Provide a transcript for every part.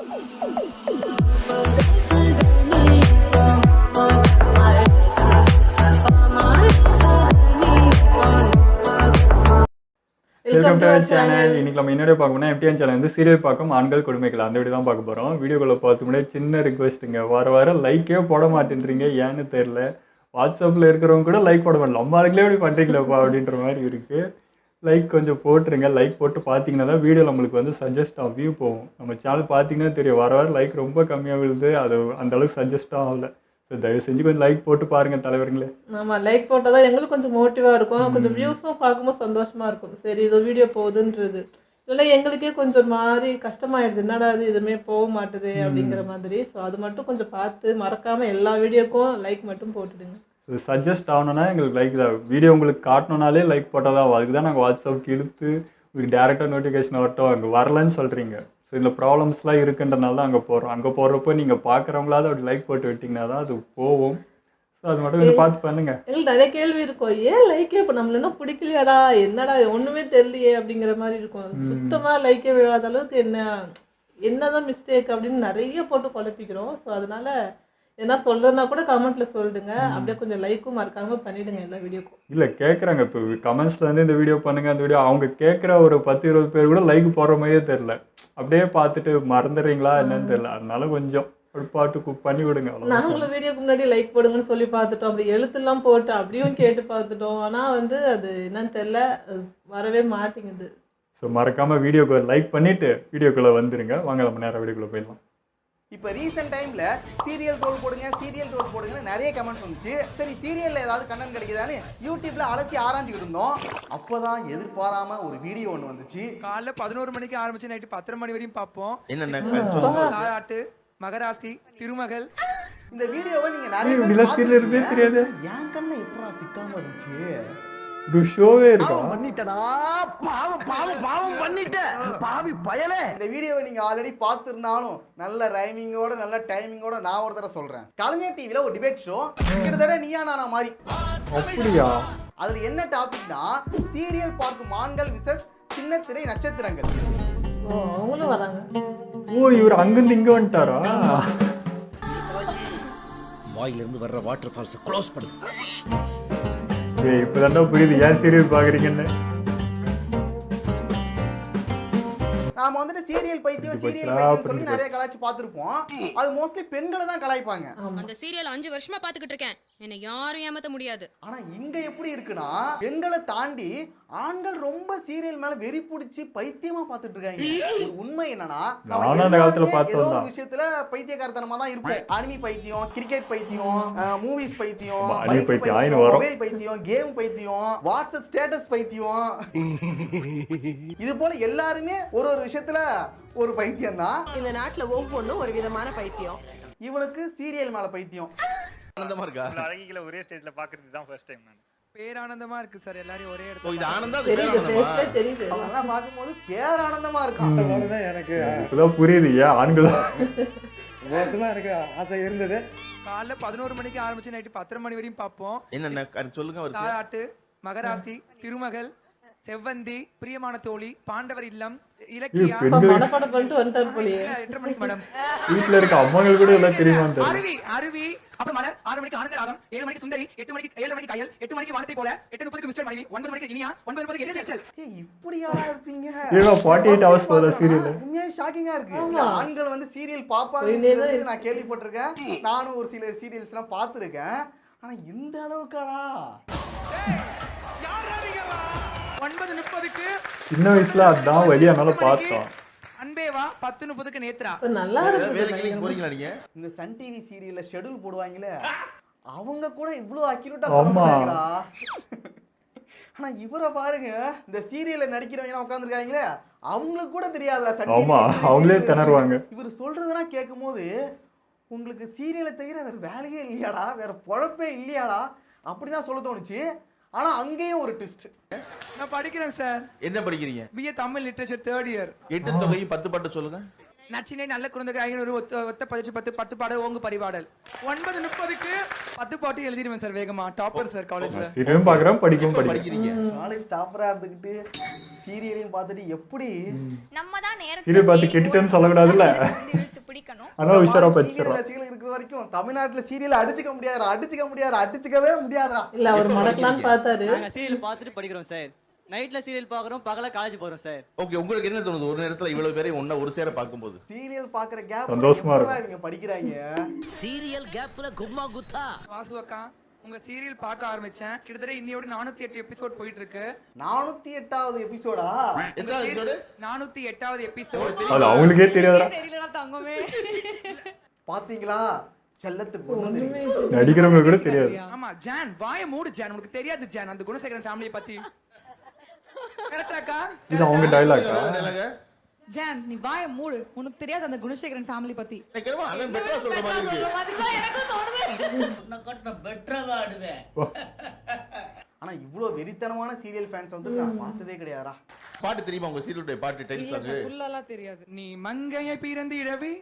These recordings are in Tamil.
Welcome to our channel. இன்னைக்கு நம்ம என்னோட பார்க்கணும்னா எம்டிஎன் சேனல் வந்து சீரியல் பார்க்கும் ஆண்கள் கொடுமைகள் அந்த வீடியோ தான் பார்க்க போகிறோம். வீடியோக்குள்ள பார்த்து முன்னாடி சின்ன ரிக்வெஸ்ட்டுங்க, வர லைக்கே போட மாட்டேன்றீங்க, ஏன்னு தெரில. வாட்ஸ்அப்பில் இருக்கிறவங்க கூட லைக் போட மாட்டேன், நம்ம ஆளுங்களே எப்படி பண்ணுறீங்களப்பா அப்படின்ற மாதிரி இருக்குது. லைக் கொஞ்சம் போட்டுருங்க. லைக் போட்டு பார்த்தீங்கன்னா தான் வீடியோ நம்மளுக்கு வந்து சஜஸ்ட் ஆகும், வியூ போகும். நம்ம சேனல் பார்த்தீங்கன்னா தெரியும், வர லைக் ரொம்ப கம்மியாக விழுது, அது அந்தளவுக்கு சஜஸ்ட் ஆகல. ஸோ தயவு செஞ்சு கொஞ்சம் லைக் போட்டு பாருங்கள் தலைவருங்களே. ஆமாம், லைக் போட்டால் தான் எங்களுக்கு கொஞ்சம் மோட்டிவாக இருக்கும், கொஞ்சம் வியூஸும் பார்க்கும்போது சந்தோஷமாக இருக்கும். சரி இது வீடியோ போகுதுன்றது இல்லை, எங்களுக்கே கொஞ்சம் மாதிரி கஷ்டமாயிடுது, என்னடா அது எதுவுமே போக மாட்டுது அப்படிங்கிற மாதிரி. ஸோ அது மட்டும் கொஞ்சம் பார்த்து மறக்காமல் எல்லா வீடியோக்கும் லைக் மட்டும் போட்டுடுங்க. ஸோ சஜஸ்ட் ஆகணுன்னா எங்களுக்கு லைக் தான். வீடியோ உங்களுக்கு காட்டணுனாலே லைக் போட்டால் தான். அதுக்கு தான் நாங்கள் வாட்ஸ்அப்புக்கு இழுத்து உங்களுக்கு டேரெக்டாக நோட்டிஃபிகேஷன் வரட்டும். அங்கே வரலன்னு சொல்கிறீங்க. ஸோ இந்த ப்ராப்ளம்ஸ்லாம் இருக்குன்றனால தான் அங்கே போகிறோம். அங்கே போகிறப்போ நீங்கள் பார்க்குறவங்களாவது அப்படி லைக் போட்டு விட்டிங்கன்னா தான் அது போகும். ஸோ அது மட்டும் கொஞ்சம் பார்த்து பண்ணுங்க. எங்களுக்கு நிறைய கேள்வி இருக்கும், ஏன் லைக்கே இப்போ நம்மள என்ன பிடிக்கலையாடா, என்னடா ஒன்றுமே தெரியலையே அப்படிங்கிற மாதிரி இருக்கும். சுத்தமாக லைக்கே விழாத அளவுக்கு என்னதான் மிஸ்டேக் அப்படின்னு நிறைய போட்டு குழப்பிக்கிறோம். ஸோ அதனால என்ன சொல்றதுனா கூட கமெண்ட்ல சொல்லிடுங்க. அப்படியே கொஞ்சம் லைக்கும் மறக்காம பண்ணிடுங்க எல்லா வீடியோக்கும். இல்ல கேக்குறாங்க, இப்போ கமெண்ட்ஸ்ல வந்து இந்த வீடியோ பண்ணுங்க அந்த வீடியோ, அவங்க கேட்குற ஒரு 10-20 பேர் கூட லைக் போடுற மாதிரியே தெரியல. அப்படியே பார்த்துட்டு மறந்துடுறீங்களா என்னன்னு தெரியல. அதனால கொஞ்சம் ஒரு பாட்டு பண்ணி விடுங்க. நாங்களும் வீடியோக்கு முன்னாடி லைக் போடுங்கன்னு சொல்லி பார்த்துட்டோம், அப்படி எழுத்துலாம் போட்டு அப்படியும் கேட்டு பார்த்துட்டோம். ஆனா வந்து அது என்னன்னு தெரியல, வரவே மாட்டேங்குது. ஸோ மறக்காம வீடியோக்கு லைக் பண்ணிட்டு வீடியோக்குள்ள வந்துருங்க. வாங்க நம்ம நேரம் வீடியோக்குள்ள போயிடலாம். இப்போ ரீசெண்ட் டைமில் சீரியல் ரோல் போடுங்கன்னு நிறைய கமெண்ட்ஸ் வந்துச்சு. சரி சீரியலில் ஏதாவது கண்டென்ட் கிடைக்குதான்னு யூடியூப்பில் அலசி ஆராய்ஞ்சிக்கிட்டு இருந்தோம். அப்போ தான் எதிர்பாராமல் ஒரு வீடியோ ஒன்று வந்துச்சு. காலைல 11 மணிக்கு ஆரம்பிச்சு நைட்டு 10:30 மணி வரையும் பார்ப்போம். தாலாட்டு, மகராசி, திருமகள். இந்த வீடியோவை நீங்கள் நிறைய பேர் தெரியாது. என் கண்ணை எப்படா சிக்காம இருந்துச்சு. ஒரு ஷோவே இருக்கா? இந்த வீடியோவை நீங்க ஆல்ரெடி பார்த்திருந்தாலும் நல்ல ரைமிங்கோட நல்ல டைமிங்கோட நான் ஒரு தடவை சொல்றேன். கலைஞர் டிவில ஒரு டிபேட் ஷோ, கிட்டத்தட்ட நீயா நானா மாதிரி. அப்படியா? அதுல என்ன டாபிக்னா, சீரியல் பார்க்கும் ஆண்கள் விசஸ் சின்ன திரை நட்சத்திரங்கள். ஓ, அவங்களும் வராங்க. ஓ, இவர் அங்கிருந்து இங்க வந்துட்டாரா? வாயிலிருந்து வர்ற வாட்டர் ஃபால்ஸ் க்ளோஸ் பண்ணு. இப்பதான் புரியுது ஏன் சீரியல் பாக்குறீங்கன்னு. நாம வந்துட்டு சீரியல் பைத்தியம் சொல்லி நிறைய கலாய்ச்சி பார்த்திருப்போம். அது மோஸ்ட்லி பெண்களை தான் கலாய்ப்பாங்க. அந்த சீரியல் 5 வருஷமா பாத்துக்கிட்டு இருக்கேன், என்ன யாரும் ஏமாத்த முடியாது. ஆனா இங்க எப்படி இருக்குன்னா, பெண்களை தாண்டி ஆண்கள் ரொம்ப சீரியல் மேல வெறி பிடிச்சி பைத்தியமா பாத்துட்டு இருக்காங்க. ஒரு உண்மை என்னன்னா, ஏதோ ஒரு விஷயத்துல பைத்தியக்காரத்தனமா தான் இருப்போம். அனிமி பைத்தியம், கிரிக்கெட் பைத்தியம், மூவிஸ் பைத்தியம், மொபைல் பைத்தியம், கேம் பைத்தியம், வாட்ஸ்அப் ஸ்டேட்டஸ் பைத்தியம். இது போல எல்லாருமே ஒரு விஷயத்துல ஒரு பைத்தியம் தான். இந்த நாட்டுல ஒவ்வொன்றும் ஒரு விதமான பைத்தியம். இவனுக்கு சீரியல் மேல பைத்தியம். ஆனந்தமா இருக்கா? அழகிகளை ஒரே ஸ்டேஜ்ல பாக்குறது தான் ஃபர்ஸ்ட் டைம் நான். பேரானந்தமா இருக்கு சார், எல்லாரும் ஒரே இடத்துல. இது ஆனந்தம் தெரியுது. அதெல்லாம் பார்க்கும்போது பேரானந்தமா இருக்கும். எனக்கு இப்பதான் புரியுது ஏன் ஆண்கள் எனக்கு ஆசை இருந்தது. காலைல 11 மணிக்கு ஆரம்பிச்சு நைட்டு 10:30 மணி வரையும் பார்ப்போம். என்ன சொல்லுங்க. தாலாட்டு, மகராசி, திருமகள், செவ்வந்தி, பிரியமான தோழி, பாண்டவர் இல்லம், இலக்கியா. 8:30 மணிக்கு மேடம் வீட்டுல இருக்க அம்மாங்களுக்கு கூட எல்லாம் தெரியுமா? அருவி, அப்புறம் மலர், 6 மணிக்கு ஆனந்த ராகம், 7 மணிக்கு சுந்தரி, 8 மணிக்கு 7 மணிக்கு கயல், 8 மணிக்கு வானத்தை போல, 8:30க்கு மிஸ்டர் மனைவி, 9 மணிக்கு இனியா, 9:30க்கு எதிர்ச்சல். இப்படியாடா இருப்பீங்க? 48 ஹவர்ஸ் போல சீரியல். உண்மையா ஷாக்கிங்கா இருக்கு. ஆண்கள் வந்து சீரியல் பாப்பாங்க நான் கேள்விப்பட்டிருக்கேன். நானும் ஒரு சில சீரியல்ஸ் எல்லாம் பார்த்திருக்கேன். ஆனா இந்த அளவுக்காடா? 9:30க்கு சின்ன வயசுல அதான் வழி, அதனால பார்த்தோம். அன்பேவா, 10:30க்கு நேத்ரா. நல்லா போறீங்களா நீங்க? இந்த சன் டிவி சீரியல்ல ஷெட்யூல் போடுவாங்களே, அவங்க கூட இவ்வளவு அக்யூரேட்டா சொல்றாங்கடா. ஆனா இவரை பாருங்க, இந்த சீரியல்ல நடிக்கிறவங்க உட்கார்ந்துருக்காங்களே, அவங்களுக்கு கூட தெரியாதுடா சன் டிவி. ஆமா, அவங்களே திணறுவாங்க. இவர் சொல்றதெல்லாம் கேட்கும்போது, உங்களுக்கு சீரியலை தவிர வேற வேலையே இல்லையாடா, வேற பொழப்பே இல்லையாடா அப்படிதான் சொல்ல தோணுச்சு. ஆனா அங்கேயும் ஒரு ட்விஸ்ட். நான் படிக்கிறேன் சார். என்ன படிக்கிறீங்க? BA Tamil literature 3rd year. 8 தொகை 10 பாட்டு சொல்லுங்க. நச்சினை நல்ல குழந்தைக்கு 500 ஒத்த 10 பாட ஓங்கு பரிபாடல். 9:30க்கு 10 பாட்டு எழுதிடுவேன் சார் வேகமா. டாப்பர் சார் காலேஜ்ல. சீரியலும் பார்க்கறோம், படிக்கிறீங்க. காலேஜ் டாப்பரா இருந்துக்கிட்டு சீரியலையும் பார்த்துட்டு எப்படி நம்ம தான் நேரத்துக்கு சீரியல் பார்த்து கெட்டுட்டேன்னு சொல்லக்கூடாதுல்ல. அதான் உஷாரா சீரியல் பச்சிடுறான். ரசிகர்கள் இருக்கிற வரைக்கும் தமிழ்நாட்டுல சீரியல் அடிச்சுக்கவே முடியாதுடா. இல்ல அவர் மடக்கலான்னு பார்த்தாரு. நாங்க சீரியல் பார்த்துட்டு படிக்கிறோம் சார். நைட்ல சீரியல் பாக்குறோம், பகல காலேஜ் போறோம் சார். ஓகே, உங்களுக்கு என்ன தோணுது ஒரு நேரத்துல இவ்வளவு பேரை ஒண்ணா ஒரு சேர பாக்கும்போது? சீரியல் பாக்குற கேப் சந்தோஷமா இருக்கு. இவங்க படிக்கிறாங்க. சீரியல் கேப்ல கும்மா குத்தா. வாசு அக்கா, உங்க சீரியல் பார்க்க ஆரம்பிச்சேன். கிட்டத்தட்ட இன்னையோட 408 எபிசோட் போயிட்டு இருக்கு. 408வது எபிசோடா? எத்தனை எபிசோடு? 408வது எபிசோட். அது அவங்களுக்கே தெரியாதுடா. தெரியலடா தங்கமே. பாத்தீங்களா? செல்லத்துக்கு ஒண்ணும் தெரியும். நடிக்கிறவங்க கூட தெரியாது. ஆமா ஜான், வாயை மூடு ஜான். உனக்கு தெரியாது ஜான் அந்த குணசேகரன் ஃபேமிலியை பத்தி. கரெக்டாக்கா? இது அவங்க டயலாகா? ஜான் நீ வாயை மூடு. உனக்கு தெரியாது அந்த குணசேகரன் ஃபேமிலி பத்தி. கேக்குறமா? அவன் பெட்டரா சொல்ற மாதிரி இருக்கு. எனக்கும் தோணுது. உன்னை கட்ட பெட்டரா ஆடுவேன். ஆனா இவ்ளோ வெறித்தனமான சீரியல் ஃபேன்ஸ் வந்து நான் பார்த்ததே கிடையாதுடா. பாட்டு தெரியுமா உங்க சீரியலுடைய பாட்டு டைட்டில் சாங்? ஃபுல்லா தெரியாது. நீ மங்கையை பிறந்திடவே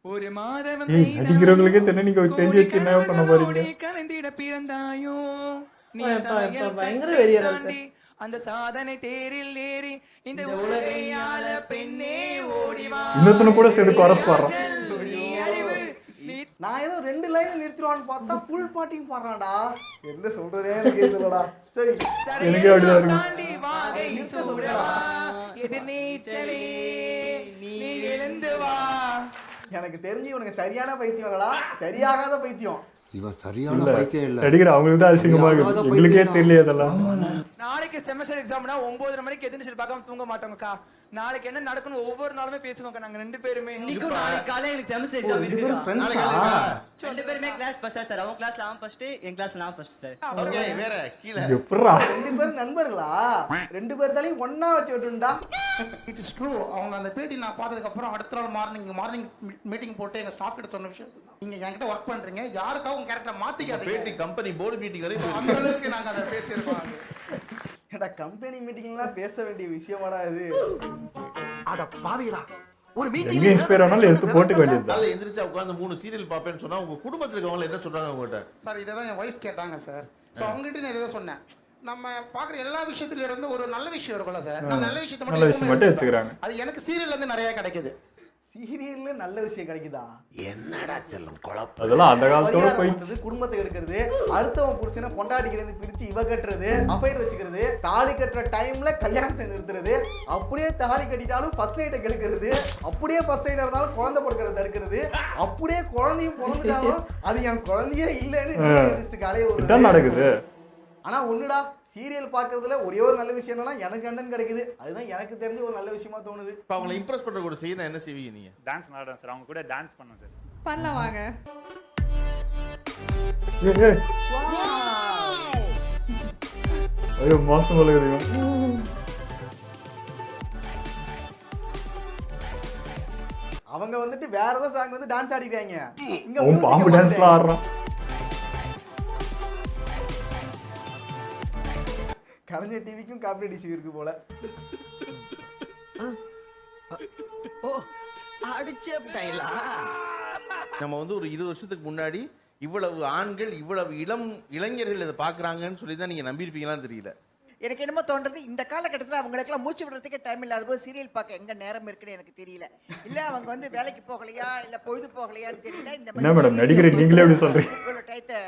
ஒரு மாதவம் ஏய், நடிக்கிறவங்களுக்கே தெரியல, நீங்க தெரிஞ்சு வச்சு என்ன பண்ண போறீங்க? கலந்திட பிறந்தாயோ நீ பயங்கர வெறியரா இருக்கு. அந்த சாதனை தேரில் ஏறி இந்த உலகை ஆள பெண்ணே ஓடிவா. இன்னொருத்தன கூட சேர்ந்து chorus பாடுறான். நீ அறிவு நீ நான் ஏதோ 2 லைன்ல நிறுத்திடுவான்னு பார்த்தா ஃபுல் பாட்டிங் பாடுறான்டா. என்ன சொல்றதே எனக்கு தெரியலடா. சரி, எனக்கே அப்படிதான் இருக்கு. தாண்டி வாகை சூடவா எதிர் நீச்சலே நீ எழுந்து வா. எனக்கு தெரிஞ்சு இவனுக்கு சரியான பைத்தியம் இல்லடா, சரியாகாத பைத்தியம். இவன் சரியான பைத்தியம் இல்ல. நடிக்கிற அவங்களுக்கு தான் அசிங்கமா இருக்கு. எங்களுக்கே தெரியல இதெல்லாம். நாளைக்கு செமஸ்டர் எக்ஸாம்னா 9:30 மணிக்கு எதிர்த்து பார்க்காம தூங்க மாட்டோங்கக்கா. நாளைக்கு என்ன நடக்கணும் ஒவ்வொரு நாளுமே பேசுவோம்க்கா நாங்க 2 பேருமே. இன்னைக்கு நாளைக்கு காலையில எனக்கு செமஸ்டர் எக்ஸாம் ரெண்டு இருக்கு. பேரும் ஃப்ரெண்ட்ஸா? 2 பேருமே கிளாஸ் ஃபர்ஸ்ட் சார். அவன் கிளாஸ்ல அவன் ஃபர்ஸ்ட், என் கிளாஸ்ல நான் ஃபர்ஸ்ட் சார். ஓகே, வேற கீழ எப்பறா? 2 பேரும் நண்பர்களா? 2 பேர்தாலையும் ஒண்ணா வச்சு விட்டுண்டா. It is true. அவங்க அந்த பேட்டி நான் பார்த்ததுக்கு அப்புறம் அடுத்த நாள் மார்னிங் மீட்டிங் போட்டு எங்க ஸ்டாஃப் கிட்ட சொன்ன விஷயம் நீங்க என்கிட்ட ஒர்க் பண்றீங்க, யாருக்காகவும் உங்க கேரக்டரை மாத்திக்காதீங்க. பேட்டி கம்பெனி போர்டு மீட்டிங் வரைக்கும் அந்த அளவுக்கு நாங்க அதை பேசியிருக்கோம். ஏடா கம்பெனி மீட்டிங்லாம் பேச வேண்டிய விஷயமாடா இது? அட பாவிகளா, ஒரு எங்க இன்ஸ்பயர் ஆனாலும் எடுத்து போட்டுக்க வேண்டியது. காலையில எந்திரிச்சா உட்கார்ந்து 3 சீரியல் பாப்பேன்னு சொன்னா உங்க குடும்பத்துல இருக்கவங்க என்ன சொல்றாங்க உங்ககிட்ட? சார் இதை தான் என் ஒய்ஃப் கேட்டாங்க சார். ஸோ அவங்ககிட்ட நான் இதை சொன்னேன். நம்ம பார்க்குற எல்லா விஷயத்துல இருந்து ஒரு நல்ல விஷயம் இருக்கும்ல சார். நம்ம நல்ல விஷயத்தை மட்டும் எடுத்துக்கிறாங்க. அது எனக்கு சீரியல்ல இருந்து நிறைய கிடைக்குது. சீரியல்ல நல்ல விஷயம் கிடைக்குதா? என்னடா செல்லம் குழப்பம். அதெல்லாம் அந்த காலத்தோட போய் குடும்பத்தை எடுக்கிறது, அடுத்தவன் புருஷனை பொண்டாட்டிக்கிறது பிரிச்சு இவ கட்டுறது, அஃபைர் வச்சுக்கிறது, தாலி கட்டுற டைம்ல கல்யாணத்தை நிறுத்துறது, அப்படியே தாலி கட்டிட்டாலும் ஃபர்ஸ்ட் நைட்டை கெடுக்கிறது, அப்படியே ஃபர்ஸ்ட் நைட் இருந்தாலும் குழந்தை பிறக்கிறத தடுக்கிறது, அப்படியே குழந்தையும் பிறந்துட்டாலும் அது என் குழந்தையே இல்லைன்னு காலையே ஒரு நடக்குது. ஆனா ஒண்ணுடா, சீரியல் பார்க்கறதுல ஒரே ஒரு நல்ல விஷயம் என்னன்னா எனக்கு அண்ணன் கிடைக்குது. அதுதான் எனக்கு தெரிஞ்ச ஒரு நல்ல விஷயமா தோணுது. இப்ப அவங்களை இம்ப்ரெஸ் பண்ற கூட செய்ய என்ன செய்வீங்க நீங்க? டான்ஸ் ஆடுறேன் சார். அவங்க கூட டான்ஸ் பண்ணேன் சார். பண்ணலாம் வாங்க. ஐயோ மோசம் வளருங்க. அவங்க வந்துட்டு வேற ஏதோ சாங் வந்து டான்ஸ் ஆடிக்கிறாங்க. இங்க அவன் பாம்பு டான்ஸ்ல ஆடுறான். கலைஞர் டிவிக்கும் காப்பி டிஷ்யூ இருக்கு போல. நம்ம வந்து ஒரு 20 வருஷத்துக்கு முன்னாடி இவ்வளவு ஆண்கள் இவ்வளவு இளைஞர்கள் இதை பாக்குறாங்கன்னு சொல்லி தான் நீங்க நம்பியிருப்பீங்களான்னு தெரியல. எனக்கு என்னமோ தோன்றது இந்த காலகட்டத்தில் அவங்களுக்கெல்லாம் மூச்சு விடுறதுக்கே டைம் இல்லாத போது சீரியல் பார்க்க எங்க நேரம் இருக்குன்னு எனக்கு தெரியல. இல்ல அவங்க வந்து வேலைக்கு போகலையா இல்ல பொழுது போகலையான்னு தெரியல. இந்த என்ன மேடம் நடிக்கிற நீங்களே எப்படி சொல்றீங்க? இவ்வளவு டைத்தை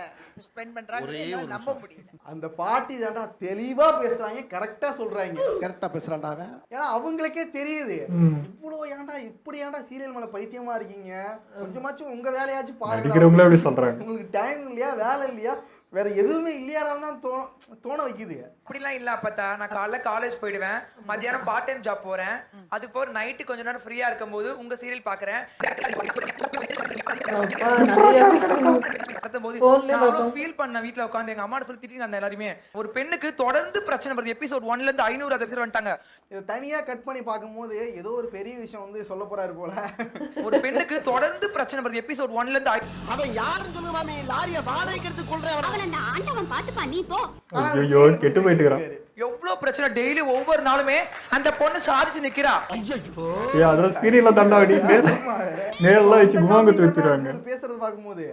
ஸ்பெண்ட் பண்றாங்க, நம்ப முடியல. அந்த பாட்டி தாண்டா தெளிவா பேசுறாங்க, கரெக்டா சொல்றாங்க. கரெக்டா பேசுறான்டா அவன். ஏன்னா அவங்களுக்கே தெரியுது இவ்வளோ ஏன்டா இப்படி ஏன்டா சீரியல் மேல பைத்தியமா இருக்கீங்க, கொஞ்சமாச்சும் உங்க வேலையாச்சும் பாருங்க. நடிக்கிறவங்களே எப்படி சொல்றாங்க? உங்களுக்கு டைம் இல்லையா, வேலை இல்லையா, வேற எதுவுமே இல்லையாடான்னு தான் தோண வைக்குது. அப்படிலாம் இல்ல அப்பத்தா. நான் காலைல காலேஜ் போயிடுவேன், மத்தியானம் பார்ட் டைம் ஜாப் போறேன், அதுக்கு போற நைட்டு கொஞ்ச நேரம் ஃப்ரீயா இருக்கும் போது உங்க சீரியல் பாக்குறேன். ஃபீல் பண்ண வீட்ல உட்கார்ந்து எங்க அம்மா சொல்லி திட்டிங்க அந்த எல்லாருமே. ஒரு பெண்ணுக்கு தொடர்ந்து பிரச்சனை வருது. எபிசோட் 1ல இருந்து 500 எபிசோட் வந்துட்டாங்க. இதை தனியா கட் பண்ணி பார்க்கும்போது ஏதோ ஒரு பெரிய விஷயம் வந்து சொல்ல போறாரு போல. ஒரு பெண்ணுக்கு தொடர்ந்து பிரச்சனை வருது. எபிசோட் 1ல இருந்து அவன் யாருன்னு சொல்லுவாமே, லாரிய வாடகைக்கு எடுத்து கொள்றவன். அந்த ஆண்டவன் பாத்துப்பா நீ போ. ஐயோ கெட்டு போயிட்டு இருக்கான். எவ்வளவு பிரச்சனை டெய்லி ஒவ்வொரு நாளுமே அந்த பொண்ணு சாதிச்சு நிக்கிறா. ஏ அதெல்லாம் சீரியல்ல தண்டா அடி நேர்ல வச்சு குமாங்க தூத்திறாங்க. பேசுறது பார்க்கும்போது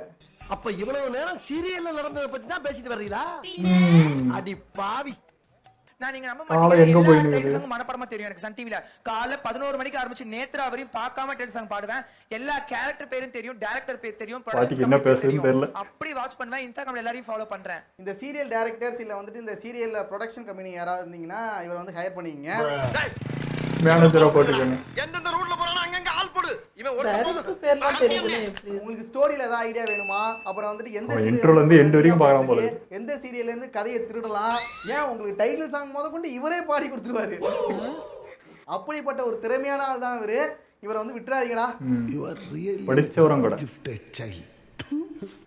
அப்ப இவ்வளவு நேரம் சீரியல்ல நடந்தத பத்தி தான் பேசிட்டு வர்றீங்களா? அடி பாவி. நான் நீங்க நம்ப காலை மாட்டீங்க, எங்க எல்லா போயின்னு டைட்டில் இருக்குது? சாங் மனப்பாடமா தெரியும் எனக்கு. சன் டிவில காலை 11 மணிக்கு ஆரம்பிச்சு நேத்ரா வரையும் பார்க்காம டைட்டில் சாங் பாடுவேன். எல்லா கேரக்டர் பேரும் தெரியும், டைரக்டர் பேர் தெரியும், பாட்டிக்கு என்ன பேசுறதுன்னு தெரியல. அப்படி வாட்ச் பண்ணுவேன். இன்ஸ்டாகிராம்ல எல்லாரையும் ஃபாலோ பண்றேன். இந்த சீரியல் டைரக்டர்ஸ் இல்ல வந்துட்டு இந்த சீரியல் ப்ரொடக்ஷன் கம்பெனி யாராவது இருந்தீங்கன்னா இவரை வந்து ஹையர் பண்ணிக்கங்க. மேனேஜரா போட்டுக்கோங்க. எந்தெந்த ரூட்ல போறானோ அங்கங்க ஆள் போடு. இவன் டைரக்டர் பேர்லாம் தெரியுதுன்னா எப்படி? உங்களுக்கு ஸ்டோரியில ஏதாவது ஐடியா வேணுமா? அப்புறம் வந்துட்டு எந்த அவன் serial intro ல இருந்து end வரைக்கும் பார்க்கறான் போல. எந்த சீரியல்ல இருந்து கதையை திருடலாம், ஏன் உங்களுக்கு டைட்டில் சாங் முத கொண்டு இவரே பாடி கொடுத்துருவாரு. அப்படிப்பட்ட ஒரு திறமையான ஆள் தான் இவரு. இவரை வந்து விட்டுறாதீங்கடா. படிச்சவரும் கூட.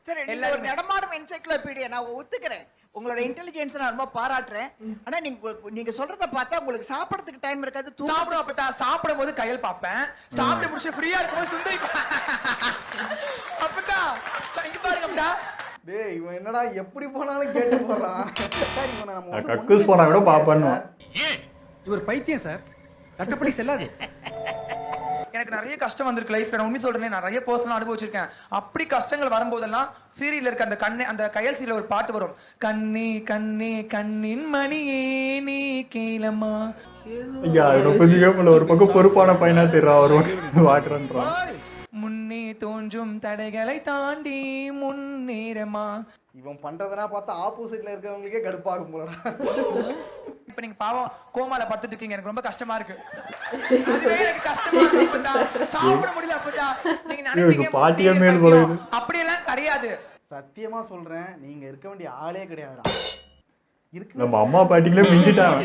சரி, நீங்க ஒரு நடமாடும் என்சைக்ளோபீடியா, நான் ஒத்துக்கிறேன். உங்களோட இன்டெலிஜென்ஸ் நான் ரொம்ப பாராட்டுறேன். ஆனா நீங்க சொல்றத பார்த்தா உங்களுக்கு சாப்பிடறதுக்கு டைம் இருக்காது. சாப்பிடும் அப்பதா சாப்பிடும்போது கையல் பாப்பேன், சாப்பிட்டு முடிச்சு ஃப்ரீயா இருக்கும்போது சுந்தரி அப்பதா இங்க பாருங்கடா. டேய் இவன் என்னடா எப்படி போனாலும் கேட்டு போறான். சரி இவனை நம்ம வந்து கக்கூஸ் போனா கூட பாப்பேன்னு. இவர் பைத்தியம் சார், சட்டப்படி செல்லாது. எனக்கு நிறைய கஷ்டம் வந்திருக்கு லைஃப்ல. நான் உண்மை சொல்றேன், நான் நிறைய பர்சனல் அனுபவிச்சிருக்கேன். அப்படி கஷ்டங்கள் வரும்போதெல்லாம் சீரியல்ல இருக்க அந்த கண்ணே, அந்த கையல் சீரியல்ல ஒரு பாட்டு வரும். கண்ணே கண்ணே கண்ணின் மணியே நீ கேளம்மா. ஐயா கொஞ்சம் ஒரு பக்கம் பொறுப்பான பையனா தெரியும் அவர் வாட்டுறான். முன்னே தோன்றும் தடைகளை தாண்டி முன்னேறமா. இவன் பண்றதுனா பார்த்தா ஆப்போசிட்ல இருக்கவங்களுக்கே கடுப்பாகும் போல. இப்ப நீங்க பாவம் கோமால படுத்துட்டு இருக்கீங்க, எனக்கு ரொம்ப கஷ்டமா இருக்கு. அதுவே எனக்கு கஷ்டமா இருக்கு. சாப்பிட முடியல அப்பதா. நீங்க நினைப்பீங்க பாட்டியே மேல் போல. அப்படி எல்லாம் கிடையாது. சத்தியமா சொல்றேன், நீங்க இருக்க வேண்டிய ஆளே கிடையாதுடா. இருக்கு நம்ம அம்மா பாட்டிங்களே மிஞ்சிட்டாங்க.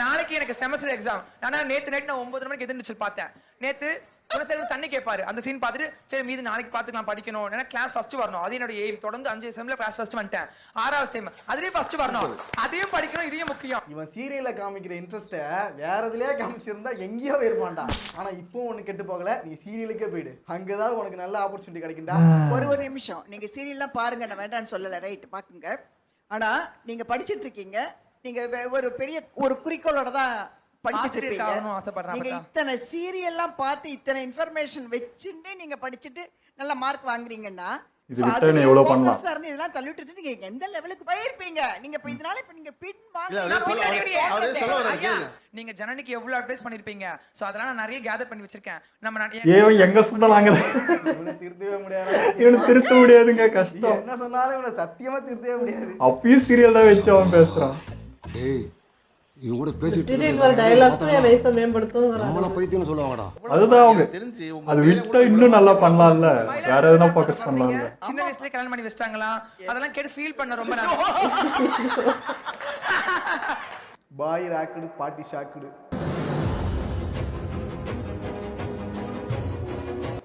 நாளைக்கு எனக்கு செமஸ்டர் எக்ஸாம். ஆனா நேத்து நைட் நான் 9 மணிக்கு எதிர்த்து பார்த்தேன். நேத்து தண்ணி கேட்பாரு, அந்த சீன் பார்த்துட்டு சரி மீது நாளைக்கு பார்த்துக்கலாம் படிக்கணும். ஏன்னா கிளாஸ் ஃபர்ஸ்ட் வரணும், அது என்னோட எய்ம். தொடர்ந்து 5 செம்ல கிளாஸ் ஃபர்ஸ்ட் வந்துட்டேன். 6வது செம் அதுலயே ஃபர்ஸ்ட் வரணும், அதையும் படிக்கணும், இதையும் முக்கியம். இவன் சீரியல்ல காமிக்கிற இன்ட்ரெஸ்ட வேற எதுலயே காமிச்சிருந்தா எங்கேயோ போயிருப்பான்டா. ஆனா இப்போ ஒண்ணு கெட்டு போகல, நீ சீரியலுக்கே போயிடு. அங்கதான் உனக்கு நல்ல ஆப்பர்ச்சுனிட்டி கிடைக்கும்டா. ஒரு நிமிஷம், நீங்க சீரியல்லாம் பாருங்க, நான் வேண்டாம்னு சொல்லல, ரைட் பாக்குங்க. ஆனா நீங்க படிச்சிட்டு இருக்கீங்க, நீங்க ஒரு பெரிய ஒரு குறிக்கோளோட தான் படிச்சிட்டு இருக்கீங்க. நீங்க இத்தனை சீரியல்லாம் பார்த்து இத்தனை இன்ஃபர்மேஷன் வச்சுட்டு நீங்க படிச்சுட்டு நல்ல மார்க் வாங்குறீங்க. இதெல்லாம் தள்ளிட்டு நீங்க எந்த லெவலுக்கு போயிருப்பீங்க. நீங்க இப்ப இதனால இப்ப நீங்க பின் வாங்க. நீங்க ஜனனிக்கு எவ்வளவு அட்வைஸ் பண்ணிருப்பீங்க. சோ அதனால நான் நிறைய கேதர் பண்ணி வச்சிருக்கேன். நம்ம எங்க சொன்னாங்க இவனை திருத்தவே முடியாது. இவனை திருத்த முடியாதுங்க, கஷ்டம். என்ன சொன்னாலும் இவனை சத்தியமா திருத்தவே முடியாது. அப்பயும் சீரியல் தான் வச்சு அவன் பேசுறான். டேய் இவங்க கூட பேசிட்டு சீரியல் வர டயலாக்ஸ் என் லைஃபை மேம்படுத்தும்ங்கறாங்க. நம்மள பைத்தியம்னு சொல்லுவாங்கடா. அதுதான் அவங்க அது விட்டா இன்னும் நல்லா பண்ணலாம்ல, வேற எதனா ஃபோக்கஸ் பண்ணலாம்ல. சின்ன வயசுல கல்யாணம் பண்ணி வச்சிட்டாங்களா, அதெல்லாம் கேட்டு ஃபீல் பண்ண ரொம்ப நல்லா. பாய் ராக்குடு பாட்டி ஷாக்குடு.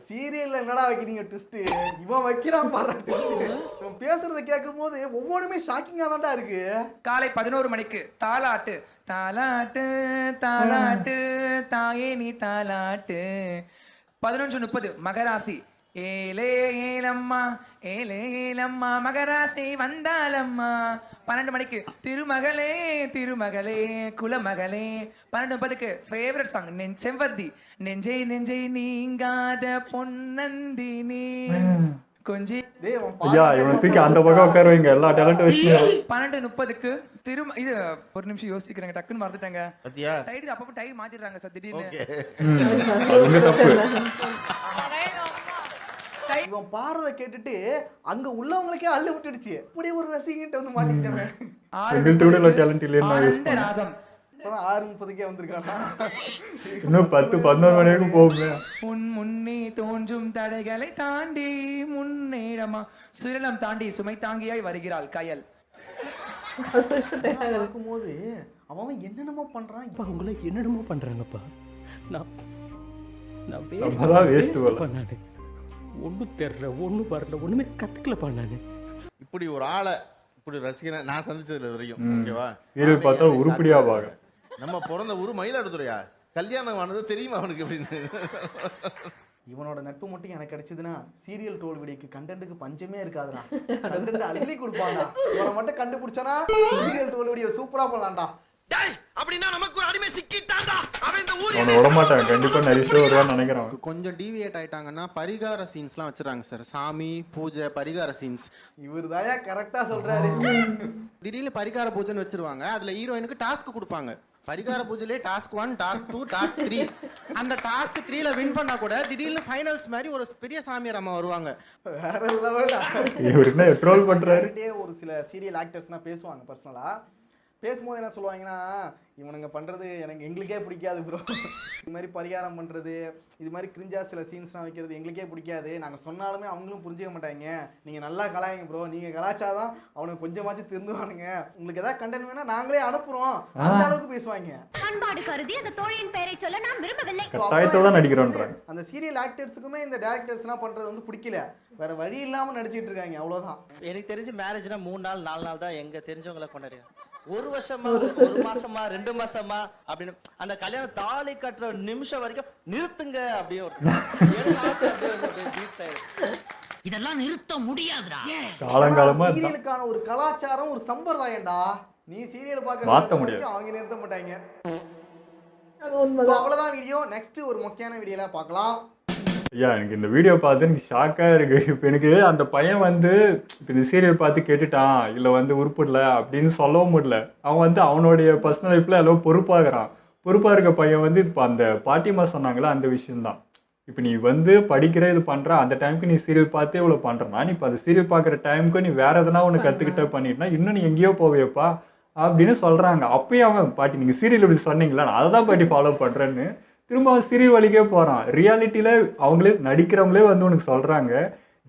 சீரியல்ல என்னடா வைக்கிறீங்க ட்விஸ்ட்? இவன் வைக்கிறான் பாரு ட்விஸ்ட். இவன் பேசுறத கேட்கும்போது ஒவ்வொருமே ஷாக்கிங்கா தான்டா இருக்கு. காலை 11 மணிக்கு தாலாட்டு தாலாட்டு தாலாட்டு தாயே நீ தாலாட்டு. 11:30 மகராசி ஏலே ஏலம்மா ஏலே ஏலம்மா மகராசி வந்தாலம்மா. 12 மணிக்கு திருமகளே திருமகளே குலமகளே. 12:30 ஃபேவரட் சாங் செம்பருத்தி நெஞ்சை நெஞ்சை நீங்காத பொன்னந்தினி கொஞ்சி. ஐயா இவனை தூக்கி அந்த பக்கம் உட்கார வைங்க, எல்லா டேலண்ட் வச்சு. 12:30 இது ஒரு நிமிஷம் யோசிக்கிறேங்க, டக்குன்னு மறந்துட்டேங்க. டைட்டில் அப்பப்போ டைட்டில் மாத்திடுறாங்க சார் திடீர்னு. இவன் பாடுறத கேட்டுட்டு அங்க உள்ளவங்களுக்கே அள்ளு விட்டுடுச்சு. இப்படி ஒரு ரசிகன்ட்ட வந்து மாட்டிக்கிட்டாங்க. 6:30 வந்திருக்கானா? இன்னும் 10-11 மணி வரைக்கும் போகுங்க. உன் முன்னே தோன்றும் தடைகளை தாண்டி முன்னேறமா. சுயலம் தாண்டி சுமை தாங்கியாய் வருகிறாள் கயல். இருக்கும்போது அவன் என்னென்னமோ பண்றான். இப்ப உங்களுக்கு என்னென்னமோ பண்றாங்கப்பா. நான் ஒன்றும் தெரியல, ஒன்றும் வரல, ஒன்றுமே கற்றுக்கலப்பா. நான் இப்படி ஒரு ஆளை இப்படி ரசிகனை நான் சந்திச்சதுல வரையும் ஓகேவா. சீரியல் பார்த்தா உருப்படியா பாரு. நம்ம பிறந்த ஊர் மயிலாடுதுறையா, கல்யாணம் ஆனது தெரியுமா அவனுக்கு அப்படின்னு. இவனோட நட்பு மட்டும் எனக்கு கிடைச்சதுன்னா சீரியல் டோல் வீடியோக்கு கண்டென்ட்டுக்கு பஞ்சமே இருக்காதுடா. கண்டென்ட் அள்ளி கொடுப்பான்டா. இவனை மட்டும் கண்டுபிடிச்சானா சீரியல் டோல் வீடியோ சூப்பரா பண்ணலாம்டா. அப்படின்னா நமக்கு ஒரு அடிமை சிக்கிட்டான்டா. அவன் இந்த ஊர் அவனை விட மாட்டாங்க, கண்டிப்பா நிறைய ஷோ வருவான்னு நினைக்கிறேன். கொஞ்சம் டீவியேட் ஆயிட்டாங்கன்னா பரிகார சீன்ஸ்லாம் வச்சிருக்காங்க சார். சாமி பூஜை பரிகார சீன்ஸ். இவர் தான் கரெக்டா சொல்றாரு. திடீர்னு பரிகார பூஜைன்னு வச்சிருவாங்க. அதுல ஹீரோயினுக்கு டாஸ்க் கொடுப்பாங்க. பரிகார பூஜையிலே டாஸ்க் 1, டாஸ்க் 2, டாஸ்க் 3. அந்த டாஸ்க் 3ல வின் பண்ணா கூட திடீர்னு ஃபைனல்ஸ் மாதிரி ஒரு பெரிய சாமியார் அம்மா வருவாங்க. வேற லெவல்டா. இவர் என்ன ட்ரோல் பண்றாரு. ஒரு சில சீரியல் ஆக்டர்ஸ்னா பேசுவாங்க பர்சனலா. பேசும்போது என்ன சொல்லுவாங்கன்னா, இவனுங்க பண்ணுறது எங்களுக்கே பிடிக்காது ப்ரோ. இது மாதிரி பரிகாரம் பண்ணுறது, இது மாதிரி கிரிஞ்சா சில சீன்ஸ்லாம் வைக்கிறது எங்களுக்கே பிடிக்காது. நாங்கள் சொன்னாலுமே அவங்களும் புரிஞ்சிக்க மாட்டாங்க. நீங்கள் நல்லா கலாய்ங்க ப்ரோ, நீங்கள் கலாச்சாதான் அவனுக்கு கொஞ்சமாச்சும் திருந்துவானுங்க. உங்களுக்கு ஏதாவது கண்டென்ட் வேணா நாங்களே அனுப்புகிறோம், அந்த அளவுக்கு பேசுவாங்க. பண்பாடு கருதி அந்த தோழியின் பெயரை சொல்ல நான் விரும்பவில்லை. கட்டாயத்தோட நடிக்கிறோன்றாங்க. அந்த சீரியல் ஆக்டர்ஸுக்குமே இந்த டேரக்டர்ஸ்லாம் பண்ணுறது வந்து பிடிக்கல. வேற வழி இல்லாமல் நடிச்சிட்டு இருக்காங்க, அவ்வளோதான். எனக்கு தெரிஞ்சு மேரேஜ்னா 3 நாள் 4 நாள் தான் எங்க தெரிஞ்சவங்களை கொண்டாடுறாங்க. 1 வருஷமா 1 மாசமா 2 மாசமா அப்படின்னு அந்த கல்யாணம் தாலி கட்டுற நிமிஷம் வரைக்கும் நிறுத்துங்க அப்படியே இதெல்லாம் நிறுத்த முடியாதுடா. காலங்காலமா சீரியலுக்கான ஒரு கலாச்சாரம், ஒரு சம்பிரதாயம்டா. நீ சீரியல் பார்க்கறது அவங்க நிறுத்த மாட்டாங்க. அவ்வளவுதான் வீடியோ. நெக்ஸ்ட் ஒரு முக்கியமான வீடியோல பார்க்கலாம். ஐயா, எனக்கு இந்த வீடியோ பார்த்து எனக்கு ஷாக்காக இருக்குது. இப்போ எனக்கு அந்த பையன் வந்து இப்போ இந்த சீரியல் பார்த்து கேட்டுட்டான், இல்லை வந்து உருப்பிடல அப்படின்னு சொல்லவும் முடியல. அவன் வந்து அவனுடைய பர்சனல் லைஃப்பில் எல்லாம் பொறுப்பாகிறான். பொறுப்பாக இருக்க பையன் வந்து இப்போ அந்த பாட்டிமா சொன்னாங்களே அந்த விஷயம்தான். இப்போ நீ வந்து படிக்கிற இது பண்ணுற அந்த டைமுக்கு நீ சீரியல் பார்த்தே இவ்வளோ பண்ணுறனா, நீ இப்போ அந்த சீரியல் பார்க்குற டைமுக்கு நீ வேறு எதனா ஒன்று கற்றுக்கிட்ட பண்ணிட்டுனா இன்னும் நீ எங்கேயோ போவியப்பா அப்படின்னு சொல்கிறாங்க. அப்பயும் அவன் பாட்டி நீங்கள் சீரியல் இப்படி சொன்னீங்களா, நான் அதை தான் பாட்டி ஃபாலோ பண்ணுறேன்னு திரும்ப அவன் சீரியல் வழிக்கே போகிறான். ரியாலிட்டியில் அவங்களே நடிக்கிறவங்களே வந்து உனக்கு சொல்கிறாங்க,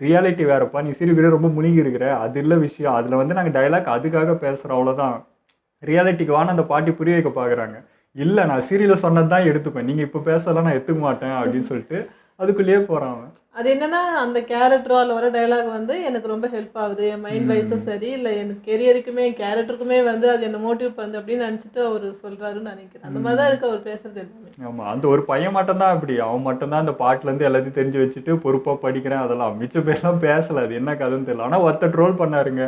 ரியாலிட்டி வேறப்பா, நீ சீரியல் ரொம்ப முழுகி இருக்கிற, அது இல்லை விஷயம், அதில் வந்து நாங்கள் டைலாக் அதுக்காக பேசுகிறோம், அவ்வளோதான். ரியாலிட்டிக்கு வான்னு அந்த பாட்டி புரிய வைக்க பார்க்குறாங்க. இல்லை, நான் சீரியலில் சொன்னது தான் எடுத்துப்பேன், நீங்கள் இப்போ பேசலாம் நான் எடுத்துக்க மாட்டேன் அப்படின்னு சொல்லிட்டு அதுக்குள்ளேயே போகிறான் அவன். அது என்னன்னா அந்த கேரக்டரால் வர டைலாக் வந்து எனக்கு ரொம்ப ஹெல்ப் ஆகுது, என் மைண்ட் வைஸும் சரி, இல்லை எனக்கு கெரியருக்குமே என் கேரக்டருக்குமே வந்து அது என்ன மோட்டிவ் பண்ணுது அப்படின்னு நினச்சிட்டு அவர் சொல்கிறாருன்னு நினைக்கிறேன். அந்த மாதிரி தான் இருக்கு அவர் பேசுறது எல்லாமே. ஆமாம், அந்த ஒரு பையன் மட்டும்தான் அப்படி, அவன் மட்டும்தான் அந்த பாட்டிலேருந்து எல்லாத்தையும் தெரிஞ்சு வச்சுட்டு பொறுப்பாக படிக்கிறேன் அதெல்லாம். மிச்ச பேர்லாம் பேசலை, அது என்ன கதைன்னு தெரியல. ஆனால் ஒருத்தர் ட்ரோல் பண்ணாருங்க,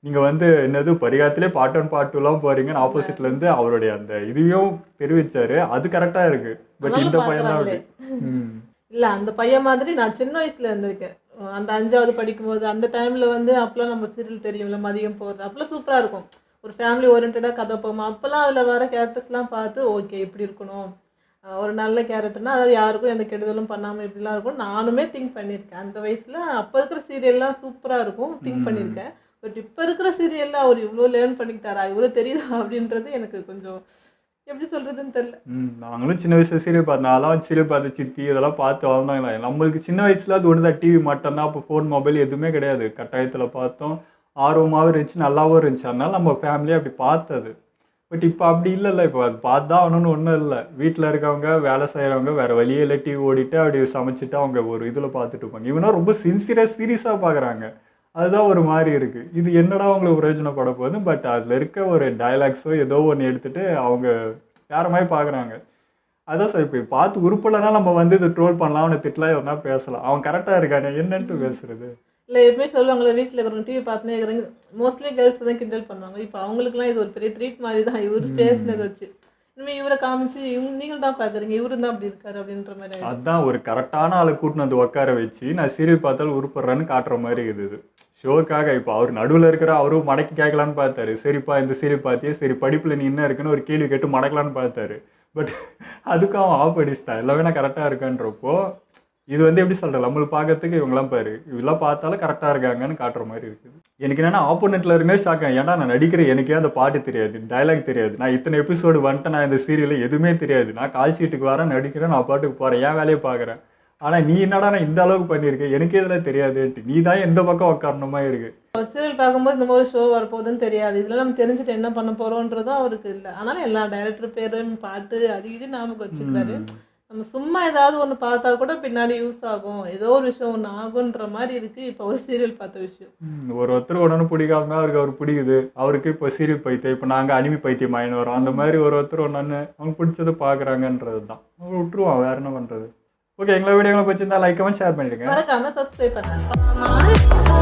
நீங்கள் வந்து என்னது பரிகாரத்திலே பார்ட் 1 பார்ட் 2லாம் போகிறீங்கன்னு ஆப்போசிட்லேருந்து அவருடைய அந்த இதையும் தெரிவித்தார். அது கரெக்டாக இருக்குது. பட் இந்த பையன் தான் அப்படி. இல்லை, அந்த பையன் மாதிரி நான் சின்ன வயசில் இருந்திருக்கேன். அந்த 5வது படிக்கும்போது அந்த டைமில் வந்து அப்போலாம் நம்ம சீரியல் தெரியும்ல, மதியம் போகிறது, அப்போலாம் சூப்பராக இருக்கும். ஒரு ஃபேமிலி ஓரியன்டாக கதை போகும். அப்போல்லாம் அதில் வர கேரக்டர்ஸ்லாம் பார்த்து ஓகே இப்படி இருக்கணும், ஒரு நல்ல கேரக்டர்னா அதாவது யாருக்கும் எந்த கெடுதலும் பண்ணாமல் இப்படிலாம் இருக்கும் நானுமே திங்க் பண்ணியிருக்கேன் அந்த வயசில். அப்போ இருக்கிற சீரியல்லாம் சூப்பராக இருக்கும், திங்க் பண்ணியிருக்கேன். பட் இப்போ இருக்கிற சீரியலில் அவர் இவ்வளோ லேர்ன் பண்ணிக்கிட்டாரா, இவ்வளோ தெரியுதா அப்படின்றது எனக்கு கொஞ்சம் எப்படி சொல்கிறதுன்னு தெரியல. நாங்களும் சின்ன வயசுல சீரியல் பார்த்தோம், அதெல்லாம் சீரியல் பார்த்து சித்தி இதெல்லாம் பார்த்து வளர்ந்தாங்களா. நம்மளுக்கு சின்ன வயசுல அது ஒன்று தான், டிவி மட்டும்தான். அப்போ ஃபோன் மொபைல் எதுவுமே கிடையாது. கட்டாயத்தில் பார்த்தோம், ஆர்வமாகவும் இருந்துச்சு, நல்லாவும் இருந்துச்சு. அதனால நம்ம ஃபேமிலியாக அப்படி பார்த்தது. பட் இப்போ அப்படி இல்லைல்ல, இப்போ அது பார்த்து தான் ஆகணும்னு ஒன்றும் இல்லை. வீட்டில் இருக்கவங்க வேலை செய்கிறவங்க வேறு வழியே இல்லை, டிவி ஓடிட்டு அப்படி சமைச்சிட்டு அவங்க ஒரு இதில் பார்த்துட்டு இருப்பாங்க. இவனா ரொம்ப சீரியஸாக பார்க்குறாங்க, அதுதான் ஒரு மாதிரி இருக்குது. இது என்னடா அவங்களுக்கு பிரயோஜனப்பட போகுது. பட் அதில் இருக்க ஒரு டைலாக்ஸோ ஏதோ ஒன்று எடுத்துகிட்டு அவங்க வேறு மாதிரி பார்க்குறாங்க. அதான் சார், இப்போ பார்த்து உருப்படலைன்னா நம்ம வந்து இது ட்ரோல் பண்ணலாம், அவனை திட்டலாம், எதனா பேசலாம். அவன் கரெக்டாக இருக்கானே என்னன்ட்டு பேசுறது. இல்லை, எப்பவுமே சொல்லுவாங்களே வீட்டில் இருக்கிறவங்க டிவி பார்த்துனே இருக்கிறாங்க, மோஸ்ட்லி கேர்ள்ஸ் தான் கிண்டல் பண்ணுவாங்க. இப்போ அவங்களுக்குலாம் இது ஒரு பெரிய ட்ரீட் மாதிரி தான். இவர் பேசினதை வச்சு இனிமேல் இவரை காமிச்சு நீங்கள் தான் பார்க்குறீங்க, இவரு தான் அப்படி இருக்காரு அப்படின்ற மாதிரி. அதுதான் ஒரு கரெக்டான ஆளை கூட்டின்னு வந்து உட்கார வச்சு நான் சீரியல் பார்த்தாலும் உருப்படுறேன்னு காட்டுற மாதிரி இருக்குது ஷோக்காக. இப்போ அவர் நடுவில் இருக்கிற அவரும் மடக்கி கேட்கலான்னு பார்த்தாரு. சரிப்பா இந்த சீரியல் பார்த்தியே, சரி படிப்பில் நீ என்ன இருக்குன்னு ஒரு கேள்வி கேட்டு மடக்கலான்னு பார்த்தாரு. பட் அதுக்கும் அவன் ஆஃப் அடிச்சிட்டான். எல்லாமே நான் கரெக்டாக இருக்கான்றப்போ இது வந்து எப்படி சொல்கிறேன், நம்மளுக்கு பார்க்கறதுக்கு இவங்களாம் பாரு இவெல்லாம் பார்த்தாலும் கரெக்டாக இருக்காங்கன்னு காட்டுற மாதிரி இருக்குது. எனக்கு என்னென்னா ஆப்போனெண்ட்டில் இருந்தே ஷாக்கேன். ஏன்னா நான் நடிக்கிறேன், எனக்கே அந்த பாட்டு தெரியாது, டைலாக் தெரியாது, நான் இத்தனை எபிசோடு வந்துட்டு நான் இந்த சீரியலில் எதுவுமே தெரியாது. நான் கால் ஷீட்டுக்கு வரேன், நடிக்கிறேன், நான் பாட்டுக்கு போகிறேன், என் வேலையை பார்க்குறேன். ஆனால் நீ என்னடா நான் இந்த அளவுக்கு பண்ணியிருக்கேன், எனக்கே இதெல்லாம் தெரியாதுன்ட்டு நீ தான் எந்த பக்கம் உட்காரணுமா இருக்குது. ஒரு சீரியல் பார்க்கும்போது இந்த மாதிரி ஷோ வரப்போகுதுன்னு தெரியாது, இதில் நம்ம தெரிஞ்சுட்டு என்ன பண்ண போகிறோன்றதும் அவருக்கு இல்லை. ஆனாலும் எல்லா டைரக்டர் பேரும் பாட்டு அது இது ஞாபகம் வச்சுக்கிறாரு. நம்ம சும்மா ஏதாவது ஒன்று பார்த்தா கூட பின்னாடி யூஸ் ஆகும், ஏதோ ஒரு விஷயம் ஒன்று ஆகுன்ற மாதிரி இருக்குது. இப்போ ஒரு சீரியல் பார்த்த விஷயம் ஒருத்தர் உடனே பிடிக்காம அவருக்கு அவர் பிடிக்குது, அவருக்கு இப்போ சீரியல் பைத்தியம், இப்போ நாங்கள் அனிமி பைத்தியம் ஆயின்னு வரோம். அந்த மாதிரி ஒருத்தர் ஒன்று அவங்க பிடிச்சதை பார்க்குறாங்கன்றது தான். அவங்க விட்டுருவான், வேறு என்ன பண்ணுறது. ஓகே, எங்களை வீடியோங்களை பிடிச்சிருந்தா லைக் கமெண்ட் ஷேர் பண்ணிடுங்க, மறக்காம சப்ஸ்கிரைப் பண்ணுங்க.